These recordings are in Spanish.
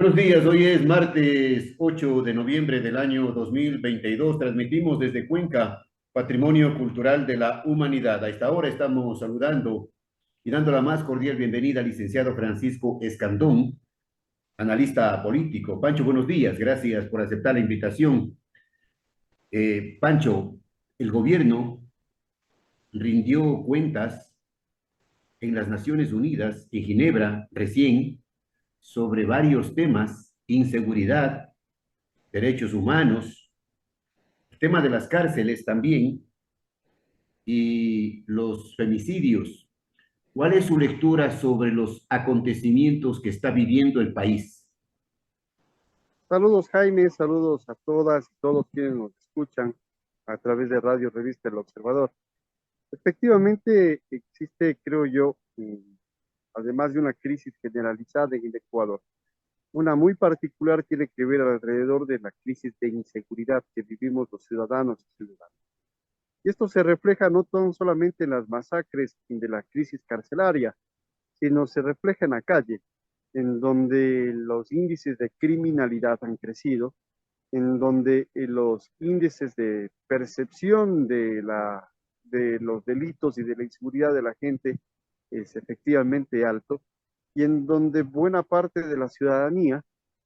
Buenos días, hoy es martes 8 de noviembre del año 2022. Transmitimos desde Cuenca, Patrimonio Cultural de la Humanidad. A esta hora estamos saludando y dando la más cordial bienvenida al licenciado Francisco Escandón, analista político. Pancho, buenos días, gracias por aceptar la invitación. Pancho, el gobierno rindió cuentas en las Naciones Unidas, en Ginebra, recién, sobre varios temas: inseguridad, derechos humanos, el tema de las cárceles también y los femicidios. ¿Cuál es su lectura sobre los acontecimientos que está viviendo el país? Saludos Jaime, saludos a todas y todos quienes nos escuchan a través de Radio Revista El Observador. Efectivamente existe, creo yo, además de una crisis generalizada en el Ecuador, una muy particular tiene que ver alrededor de la crisis de inseguridad que vivimos los ciudadanos y ciudadanas. Y esto se refleja no tan solamente en las masacres de la crisis carcelaria, sino se refleja en la calle, en donde los índices de criminalidad han crecido, en donde los índices de percepción de los delitos y de la inseguridad de la gente es efectivamente alto, y en donde buena parte de la ciudadanía,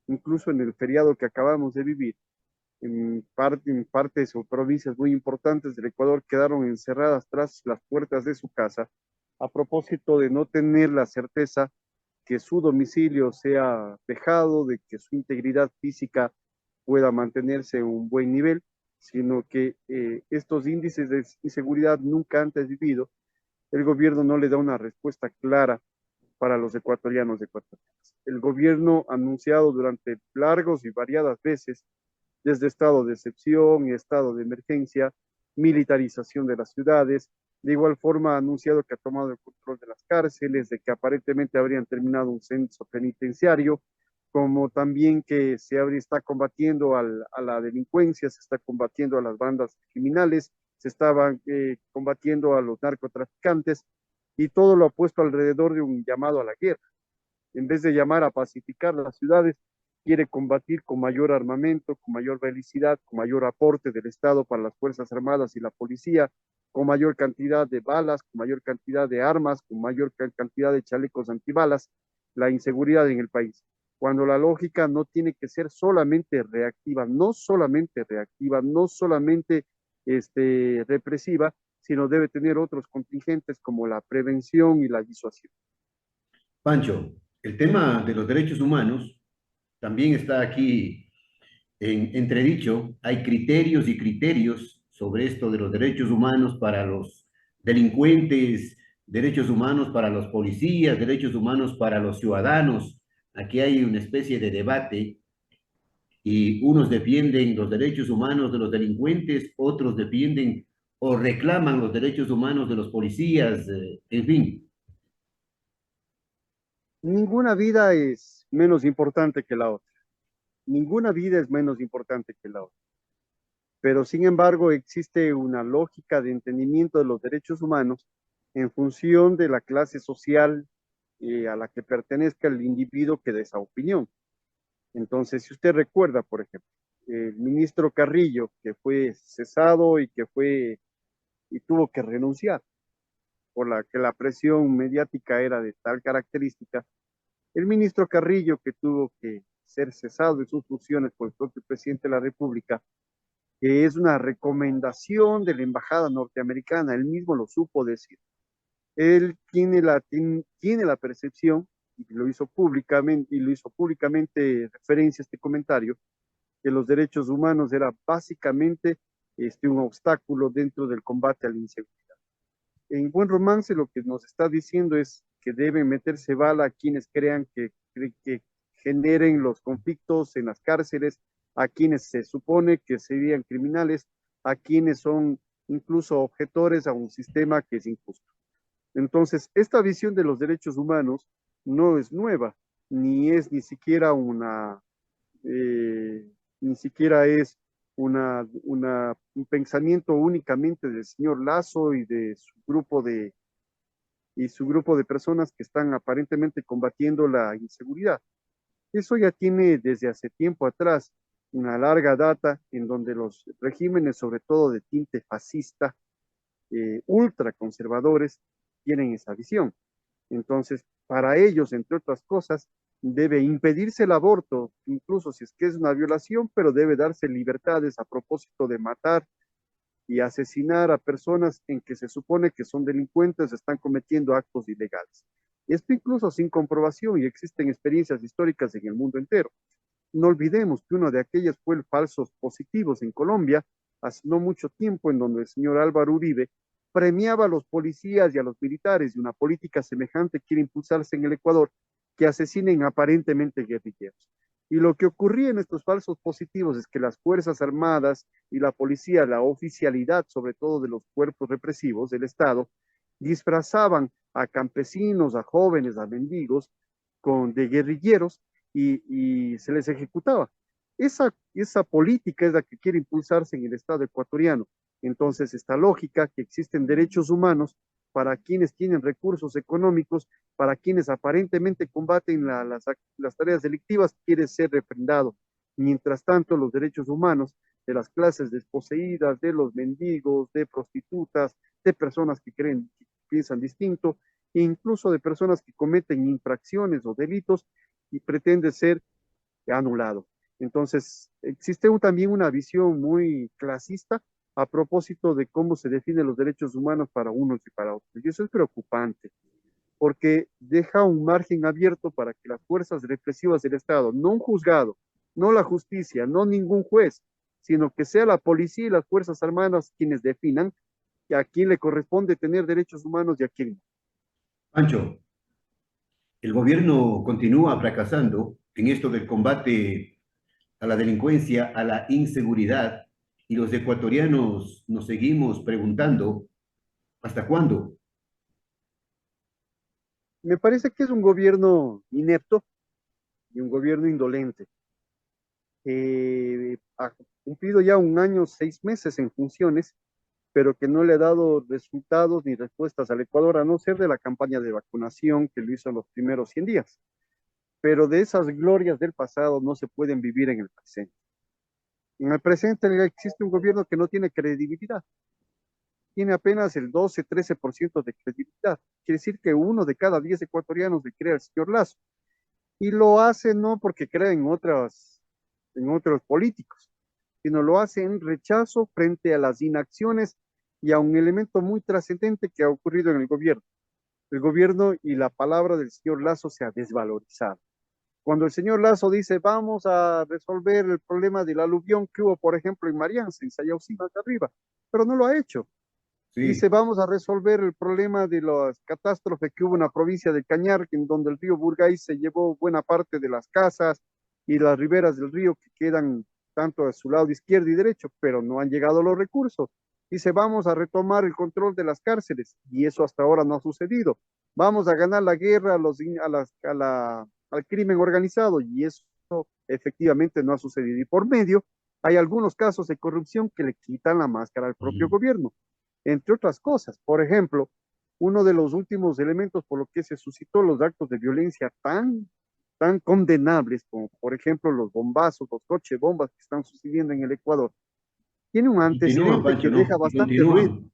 incluso en el feriado que acabamos de vivir, en partes o provincias muy importantes del Ecuador quedaron encerradas tras las puertas de su casa a propósito de no tener la certeza que su domicilio sea dejado, de que su integridad física pueda mantenerse en un buen nivel, sino que estos índices de inseguridad nunca antes vivido, el gobierno no le da una respuesta clara para los ecuatorianos y ecuatorianas. El gobierno ha anunciado durante largos y variadas veces, desde estado de excepción y estado de emergencia, militarización de las ciudades. De igual forma, ha anunciado que ha tomado el control de las cárceles, de que aparentemente habrían terminado un censo penitenciario, como también que está combatiendo a la delincuencia, se está combatiendo a las bandas criminales, se estaban combatiendo a los narcotraficantes, y todo lo ha puesto alrededor de un llamado a la guerra. En vez de llamar a pacificar las ciudades, quiere combatir con mayor armamento, con mayor velocidad, con mayor aporte del Estado para las Fuerzas Armadas y la policía, con mayor cantidad de balas, con mayor cantidad de armas, con mayor cantidad de chalecos antibalas, la inseguridad en el país. Cuando la lógica no tiene que ser solamente reactiva, no solamente represiva, sino debe tener otros contingentes como la prevención y la disuasión. Pancho, el tema de los derechos humanos también está aquí en entredicho. Hay criterios y criterios sobre esto de los derechos humanos para los delincuentes, derechos humanos para los policías, derechos humanos para los ciudadanos. Aquí hay una especie de debate y unos defienden los derechos humanos de los delincuentes, otros defienden o reclaman los derechos humanos de los policías, en fin. Ninguna vida es menos importante que la otra. Ninguna vida es menos importante que la otra. Pero sin embargo existe una lógica de entendimiento de los derechos humanos en función de la clase social a la que pertenezca el individuo que dé esa opinión. Entonces, si usted recuerda, por ejemplo, el ministro Carrillo, que fue cesado y tuvo que renunciar por la que la presión mediática era de tal característica, el ministro Carrillo, que tuvo que ser cesado de sus funciones por el propio presidente de la República, que es una recomendación de la embajada norteamericana, él mismo lo supo decir. Él tiene la percepción, y lo hizo públicamente referencia a este comentario, que los derechos humanos era básicamente un obstáculo dentro del combate a la inseguridad. En Buen Romance lo que nos está diciendo es que deben meterse bala a quienes crean que generen los conflictos en las cárceles, a quienes se supone que serían criminales, a quienes son incluso objetores a un sistema que es injusto. Entonces, esta visión de los derechos humanos no es nueva, ni es ni siquiera ni siquiera es un pensamiento únicamente del señor Lazo y su grupo de personas que están aparentemente combatiendo la inseguridad. Eso ya tiene desde hace tiempo atrás una larga data en donde los regímenes, sobre todo de tinte fascista, ultraconservadores, tienen esa visión. Entonces, para ellos, entre otras cosas, debe impedirse el aborto, incluso si es que es una violación, pero debe darse libertades a propósito de matar y asesinar a personas en que se supone que son delincuentes, están cometiendo actos ilegales. Esto incluso sin comprobación y existen experiencias históricas en el mundo entero. No olvidemos que uno de aquellas fue el falsos positivos en Colombia, hace no mucho tiempo, en donde el señor Álvaro Uribe premiaba a los policías y a los militares, y una política semejante quiere impulsarse en el Ecuador, que asesinen aparentemente guerrilleros. Y lo que ocurría en estos falsos positivos es que las Fuerzas Armadas y la policía, la oficialidad sobre todo de los cuerpos represivos del Estado, disfrazaban a campesinos, a jóvenes, a mendigos, de guerrilleros y se les ejecutaba. Esa política es la que quiere impulsarse en el Estado ecuatoriano. Entonces, esta lógica que existen derechos humanos para quienes tienen recursos económicos, para quienes aparentemente combaten las tareas delictivas, quiere ser refrendado. Mientras tanto, los derechos humanos de las clases desposeídas, de los mendigos, de prostitutas, de personas que creen, que piensan distinto, e incluso de personas que cometen infracciones o delitos y pretende ser anulado. Entonces, existe también una visión muy clasista a propósito de cómo se definen los derechos humanos para unos y para otros. Y eso es preocupante, porque deja un margen abierto para que las fuerzas represivas del Estado, no un juzgado, no la justicia, no ningún juez, sino que sea la policía y las Fuerzas Armadas quienes definan a quién le corresponde tener derechos humanos y a quién no. Pancho, el gobierno continúa fracasando en esto del combate a la delincuencia, a la inseguridad, y los ecuatorianos nos seguimos preguntando, ¿hasta cuándo? Me parece que es un gobierno inepto y un gobierno indolente. Ha cumplido ya un año, 6 meses en funciones, pero que no le ha dado resultados ni respuestas al Ecuador, a no ser de la campaña de vacunación que lo hizo en los primeros 100 días. Pero de esas glorias del pasado no se pueden vivir en el presente. En el presente existe un gobierno que no tiene credibilidad, tiene apenas el 12-13% de credibilidad. Quiere decir que 1 de cada 10 ecuatorianos le cree al señor Lazo. Y lo hace no porque cree en otros políticos, sino lo hace en rechazo frente a las inacciones y a un elemento muy trascendente que ha ocurrido en el gobierno. El gobierno y la palabra del señor Lazo se ha desvalorizado. Cuando el señor Lazo dice vamos a resolver el problema del aluvión que hubo, por ejemplo, en Marianza, en Sayausima de arriba, pero no lo ha hecho. Dice, Sí, vamos a resolver el problema de las catástrofes que hubo en la provincia de Cañar, en donde el río Burgay se llevó buena parte de las casas y las riberas del río que quedan tanto a su lado izquierdo y derecho, pero no han llegado los recursos. Dice, vamos a retomar el control de las cárceles y eso hasta ahora no ha sucedido. Vamos a ganar la guerra al crimen organizado y eso efectivamente no ha sucedido. Y por medio hay algunos casos de corrupción que le quitan la máscara al propio gobierno, entre otras cosas. Por ejemplo, uno de los últimos elementos por lo que se suscitó los actos de violencia tan condenables como por ejemplo los bombazos, los coches bombas que están sucediendo en el Ecuador, tiene un continúan, antecedente Pancho, que deja ¿no? bastante ruido,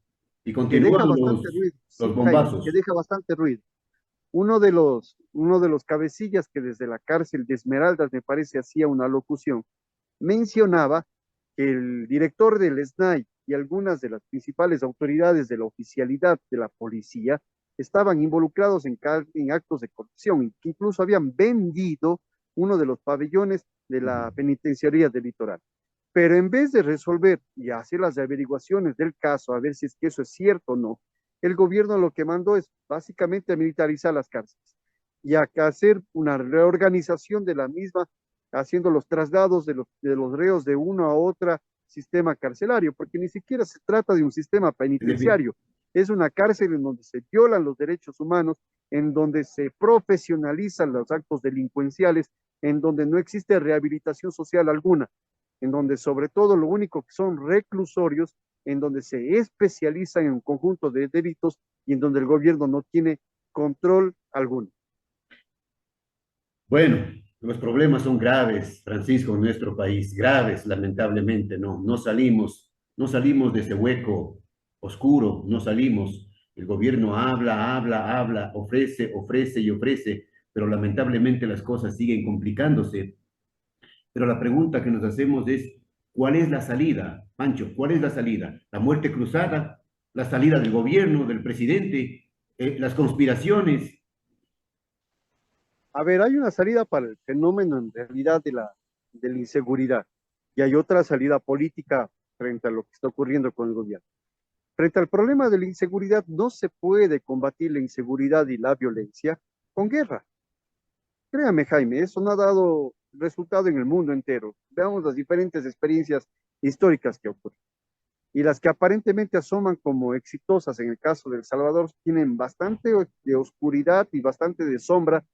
Y que deja continúan bastante ruido, los sí, Jaime, que bombazos. deja bastante ruido. Uno de los cabecillas que desde la cárcel de Esmeraldas, me parece, hacía una locución, mencionaba que el director del SNAI y algunas de las principales autoridades de la oficialidad de la policía estaban involucrados en actos de corrupción y que incluso habían vendido uno de los pabellones de la penitenciaría del litoral. Pero en vez de resolver y hacer las averiguaciones del caso, a ver si es que eso es cierto o no, el gobierno lo que mandó es básicamente a militarizar las cárceles y a hacer una reorganización de la misma, haciendo los traslados de los reos de uno a otro sistema carcelario, porque ni siquiera se trata de un sistema penitenciario, es una cárcel en donde se violan los derechos humanos, en donde se profesionalizan los actos delincuenciales, en donde no existe rehabilitación social alguna, en donde sobre todo lo único que son reclusorios, en donde se especializan en un conjunto de delitos y en donde el gobierno no tiene control alguno. Bueno, Los problemas son graves, Francisco, en nuestro país, graves, lamentablemente, no, no salimos de ese hueco oscuro, no salimos. El gobierno habla, habla, habla, ofrece, ofrece y ofrece, pero lamentablemente las cosas siguen complicándose. Pero la pregunta que nos hacemos es, ¿cuál es la salida, Pancho? ¿Cuál es la salida? ¿La muerte cruzada? ¿La salida del gobierno, del presidente? ¿Las conspiraciones? A ver, hay una salida para el fenómeno en realidad de la inseguridad y hay otra salida política frente a lo que está ocurriendo con el gobierno. Frente al problema de la inseguridad, no se puede combatir la inseguridad y la violencia con guerra. Créame, Jaime, eso no ha dado resultado en el mundo entero. Veamos las diferentes experiencias históricas que ocurren. Y las que aparentemente asoman como exitosas en el caso de El Salvador tienen bastante de oscuridad y bastante de sombra,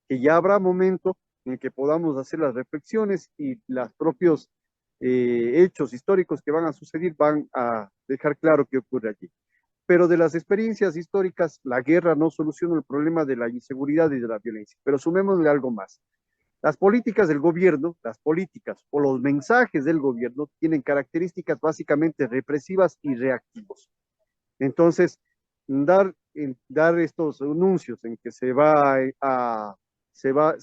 que ya habrá momento en el que podamos hacer las reflexiones y los propios hechos históricos que van a suceder van a dejar claro qué ocurre allí. Pero de las experiencias históricas, la guerra no soluciona el problema de la inseguridad y de la violencia. Pero sumémosle algo más. Las políticas del gobierno, las políticas o los mensajes del gobierno tienen características básicamente represivas y reactivos. Entonces, dar estos anuncios en que se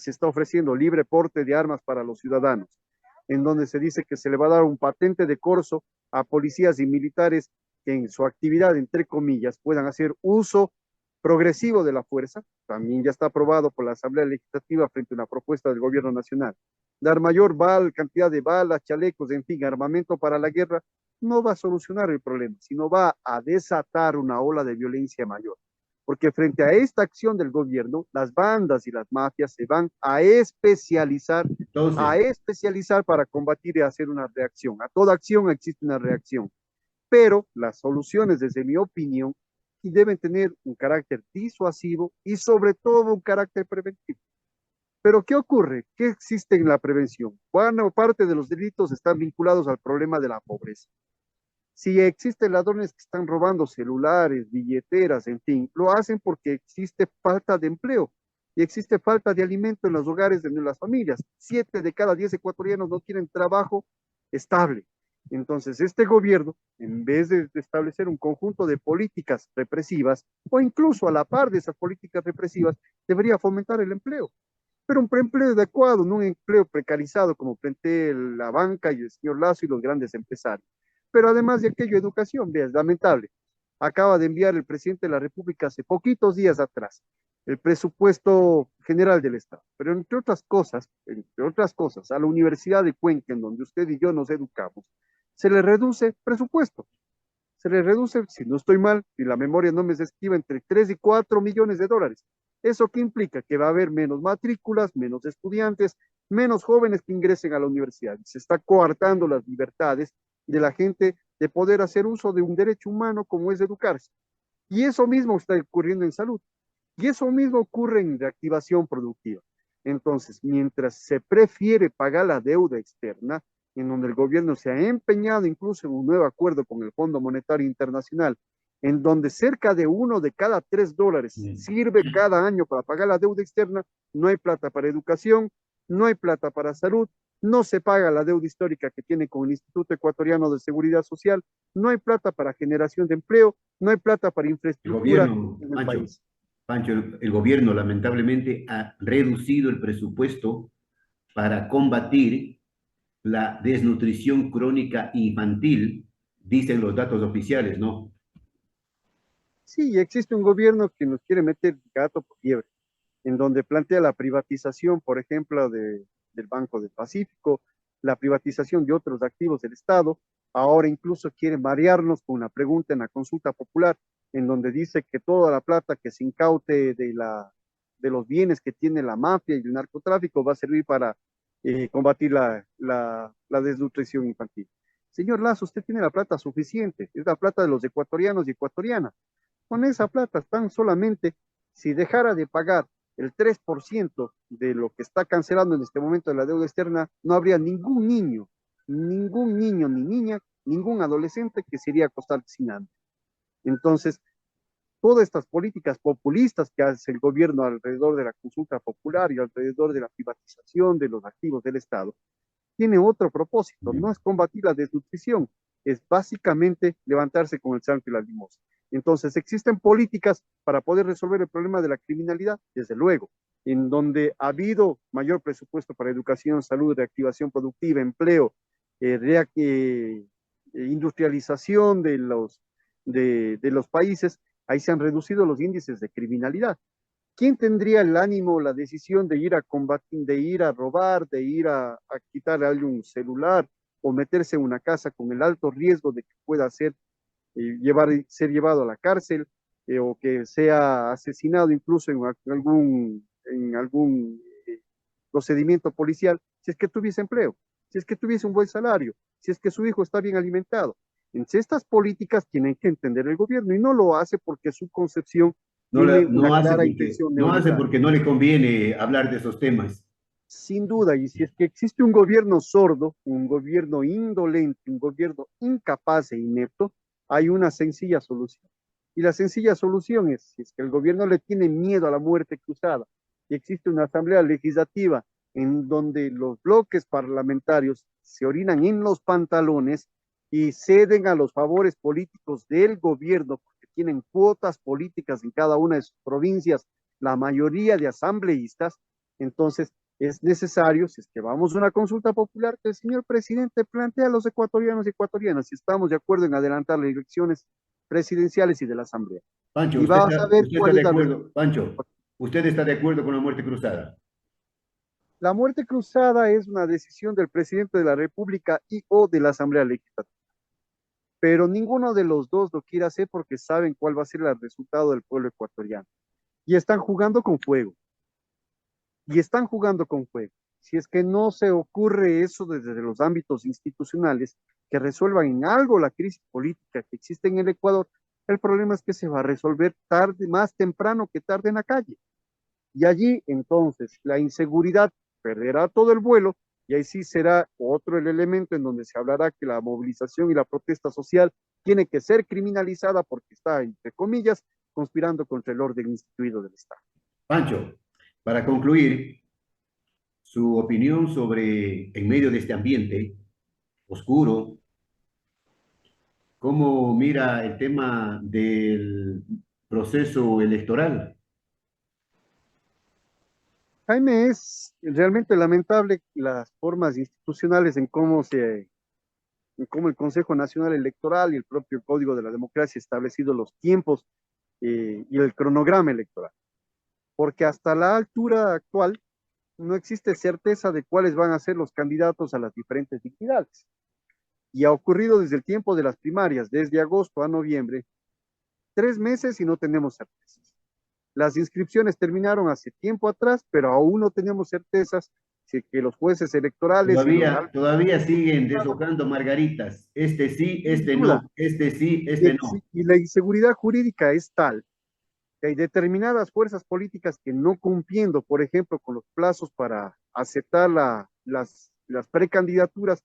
está ofreciendo libre porte de armas para los ciudadanos, en donde se dice que se le va a dar un patente de corso a policías y militares que en su actividad, entre comillas, puedan hacer uso progresivo de la fuerza, también ya está aprobado por la Asamblea Legislativa frente a una propuesta del gobierno nacional. Dar mayor cantidad de balas, chalecos, en fin, armamento para la guerra, no va a solucionar el problema, sino va a desatar una ola de violencia mayor. Porque frente a esta acción del gobierno, las bandas y las mafias se van Entonces, a especializar para combatir y hacer una reacción. A toda acción existe una reacción, pero las soluciones, desde mi opinión, deben tener un carácter disuasivo y sobre todo un carácter preventivo. Pero ¿qué ocurre? ¿Qué existe en la prevención? Buena parte de los delitos están vinculados al problema de la pobreza. Si existen ladrones que están robando celulares, billeteras, en fin, lo hacen porque existe falta de empleo y existe falta de alimento en los hogares de las familias. 7 de cada 10 ecuatorianos no tienen trabajo estable. Entonces, este gobierno, en vez de establecer un conjunto de políticas represivas, o incluso a la par de esas políticas represivas, debería fomentar el empleo, pero un empleo adecuado, no un empleo precarizado como plantea la banca y el señor Lazo y los grandes empresarios. Pero además de aquello, educación, veas, lamentable. Acaba de enviar el presidente de la República hace poquitos días atrás el presupuesto general del Estado. Pero entre otras cosas, a la Universidad de Cuenca, en donde usted y yo nos educamos, se le reduce presupuesto. Se le reduce, si no estoy mal, y la memoria no me desestima, entre 3 y 4 millones de dólares. ¿Eso qué implica? Que va a haber menos matrículas, menos estudiantes, menos jóvenes que ingresen a la universidad. Se está coartando las libertades de la gente de poder hacer uso de un derecho humano como es educarse. Y eso mismo está ocurriendo en salud. Y eso mismo ocurre en reactivación productiva. Entonces, mientras se prefiere pagar la deuda externa, en donde el gobierno se ha empeñado incluso en un nuevo acuerdo con el Fondo Monetario Internacional, en donde cerca de $1 de cada 3 sirve cada año para pagar la deuda externa, no hay plata para educación, no hay plata para salud, no se paga la deuda histórica que tiene con el Instituto Ecuatoriano de Seguridad Social, no hay plata para generación de empleo, no hay plata para el infraestructura gobierno, en el Pancho, país. Pancho, el gobierno lamentablemente ha reducido el presupuesto para combatir la desnutrición crónica infantil, dicen los datos oficiales, ¿no? Sí, existe un gobierno que nos quiere meter gato por liebre, en donde plantea la privatización, por ejemplo, del Banco del Pacífico, la privatización de otros activos del Estado. Ahora incluso quiere marearnos con una pregunta en la consulta popular, en donde dice que toda la plata que se incaute de los bienes que tiene la mafia y el narcotráfico va a servir para combatir la desnutrición infantil. Señor Lazo, usted tiene la plata suficiente, es la plata de los ecuatorianos y ecuatorianas. Con esa plata, tan solamente, si dejara de pagar el 3% de lo que está cancelando en este momento de la deuda externa, no habría ningún niño ni niña, ningún adolescente que se iría a acostar sin hambre. Entonces, todas estas políticas populistas que hace el gobierno alrededor de la consulta popular y alrededor de la privatización de los activos del Estado, tiene otro propósito, no es combatir la desnutrición, es básicamente levantarse con el santo y la limosna. Entonces, ¿existen políticas para poder resolver el problema de la criminalidad? Desde luego, en donde ha habido mayor presupuesto para educación, salud, reactivación productiva, empleo, industrialización de los países, ahí se han reducido los índices de criminalidad. ¿Quién tendría el ánimo, la decisión de ir a combatir, de ir a robar, de ir a quitarle a alguien un celular o meterse en una casa con el alto riesgo de que pueda ser llevado a la cárcel o que sea asesinado incluso en algún procedimiento policial, si es que tuviese empleo, si es que tuviese un buen salario, si es que su hijo está bien alimentado? Entonces, estas políticas tienen que entender el gobierno y no lo hace porque su concepción tiene una clara intención No hace neoliberal. porque no le conviene hablar de esos temas. Sin duda, y si es que existe un gobierno sordo, un gobierno indolente, un gobierno incapaz e inepto, hay una sencilla solución. Y la sencilla solución es, si es que el gobierno le tiene miedo a la muerte cruzada y existe una asamblea legislativa en donde los bloques parlamentarios se orinan en los pantalones y ceden a los favores políticos del gobierno, porque tienen cuotas políticas en cada una de sus provincias, la mayoría de asambleístas, entonces es necesario, si es que vamos a una consulta popular, que el señor presidente plantea a los ecuatorianos y ecuatorianas si estamos de acuerdo en adelantar las elecciones presidenciales y de la Asamblea. Pancho, Y vas a ver usted está cuál de es la acuerdo, respuesta. Pancho, usted está de acuerdo con la muerte cruzada. La muerte cruzada es una decisión del presidente de la República y o de la Asamblea Legislativa, pero ninguno de los dos lo quiere hacer porque saben cuál va a ser el resultado del pueblo ecuatoriano. Y están jugando con fuego. Y están jugando con fuego. Si es que no se ocurre eso desde los ámbitos institucionales, que resuelvan en algo la crisis política que existe en el Ecuador, el problema es que se va a resolver tarde, más temprano que tarde en la calle. Y allí entonces la inseguridad perderá todo el vuelo y ahí sí será otro el elemento en donde se hablará que la movilización y la protesta social tiene que ser criminalizada porque está, entre comillas, conspirando contra el orden instituido del Estado. Pancho, para concluir, su opinión sobre, en medio de este ambiente oscuro, cómo mira el tema del proceso electoral. Jaime, es realmente lamentable las formas institucionales en cómo el Consejo Nacional Electoral y el propio Código de la Democracia ha establecido los tiempos y el cronograma electoral, porque hasta la altura actual no existe certeza de cuáles van a ser los candidatos a las diferentes dignidades. Y ha ocurrido desde el tiempo de las primarias, desde agosto a noviembre, 3 meses y no tenemos certezas. Las inscripciones terminaron hace tiempo atrás, pero aún no tenemos certezas si que los jueces electorales y los Todavía siguen deshojando margaritas. Este sí, sin este duda, no, este sí, este no. y la inseguridad jurídica es tal que hay determinadas fuerzas políticas que no cumpliendo, por ejemplo, con los plazos para aceptar las precandidaturas,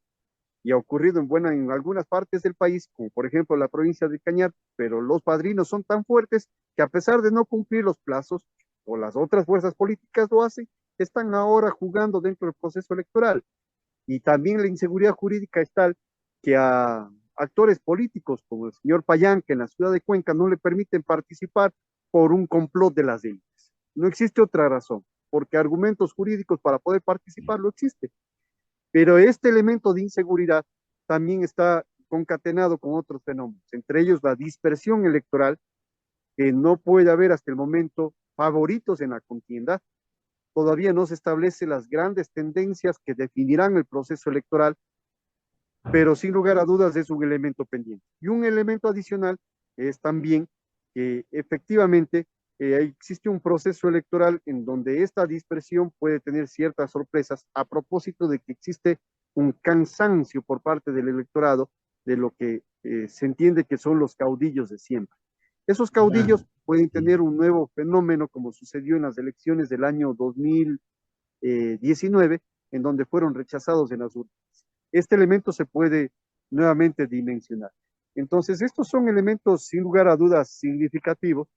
y ha ocurrido en algunas partes del país, como por ejemplo la provincia de Cañar, pero los padrinos son tan fuertes que a pesar de no cumplir los plazos, o las otras fuerzas políticas lo hacen, están ahora jugando dentro del proceso electoral. Y también la inseguridad jurídica es tal que a actores políticos como el señor Payán, que en la ciudad de Cuenca no le permiten participar por un complot de las élites. No existe otra razón, porque argumentos jurídicos para poder participar no existen. Pero este elemento de inseguridad también está concatenado con otros fenómenos, entre ellos la dispersión electoral, que no puede haber hasta el momento favoritos en la contienda, todavía no se establecen las grandes tendencias que definirán el proceso electoral, pero sin lugar a dudas es un elemento pendiente. Y un elemento adicional es también que efectivamente existe un proceso electoral en donde esta dispersión puede tener ciertas sorpresas a propósito de que existe un cansancio por parte del electorado de lo que se entiende que son los caudillos de siempre. Esos Claro. caudillos pueden tener un nuevo fenómeno como sucedió en las elecciones del año 2019, en donde fueron rechazados en las urnas. Este elemento se puede nuevamente dimensionar. Entonces, estos son elementos sin lugar a dudas significativos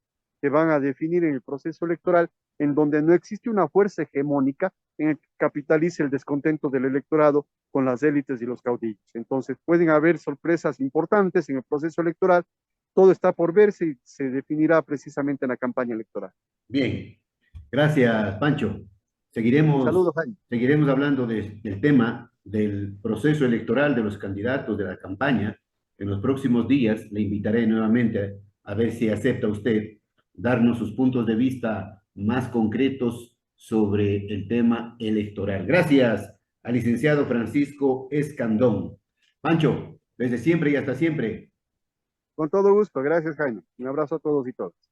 que van a definir en el proceso electoral, en donde no existe una fuerza hegemónica en el que capitalice el descontento del electorado con las élites y los caudillos. Entonces pueden haber sorpresas importantes en el proceso electoral, todo está por verse y se definirá precisamente en la campaña electoral. Bien, gracias, Pancho. Saludos, Jaime. Seguiremos hablando del tema del proceso electoral de los candidatos de la campaña. En los próximos días le invitaré nuevamente a ver si acepta usted darnos sus puntos de vista más concretos sobre el tema electoral. Gracias al licenciado Francisco Escandón. Pancho, desde siempre y hasta siempre. Con todo gusto, gracias, Jaime. Un abrazo a todos y todas.